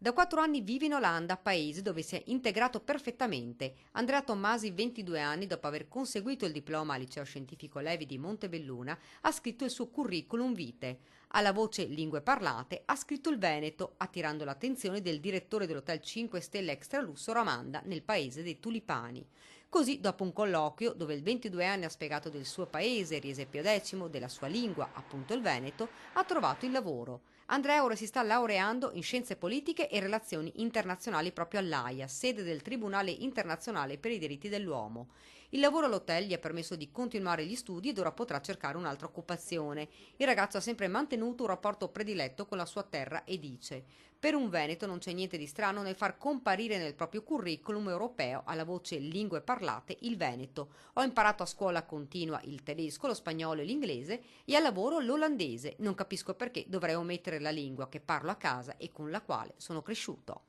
Da 4 anni vive in Olanda, paese dove si è integrato perfettamente. Andrea Tommasi, 22 anni, dopo aver conseguito il diploma al Liceo Scientifico Levi di Montebelluna, ha scritto il suo curriculum vitae. Alla voce Lingue Parlate ha scritto il Veneto, attirando l'attenzione del direttore dell'Hotel 5 Stelle Extra Lusso Ramanda nel paese dei tulipani. Così, dopo un colloquio dove il 22 anni ha spiegato del suo paese, Riesepio X, della sua lingua, appunto il Veneto, ha trovato il lavoro. Andrea ora si sta laureando in scienze politiche e relazioni internazionali proprio all'AIA, sede del Tribunale internazionale per i diritti dell'uomo. Il lavoro all'hotel gli ha permesso di continuare gli studi ed ora potrà cercare un'altra occupazione. Il ragazzo ha sempre mantenuto un rapporto prediletto con la sua terra e dice: per un veneto non c'è niente di strano nel far comparire nel proprio curriculum europeo alla voce lingue parlate il veneto. Ho imparato a scuola continua il tedesco, lo spagnolo e l'inglese e al lavoro l'olandese. Non capisco perché dovrei omettere la lingua che parlo a casa e con la quale sono cresciuto.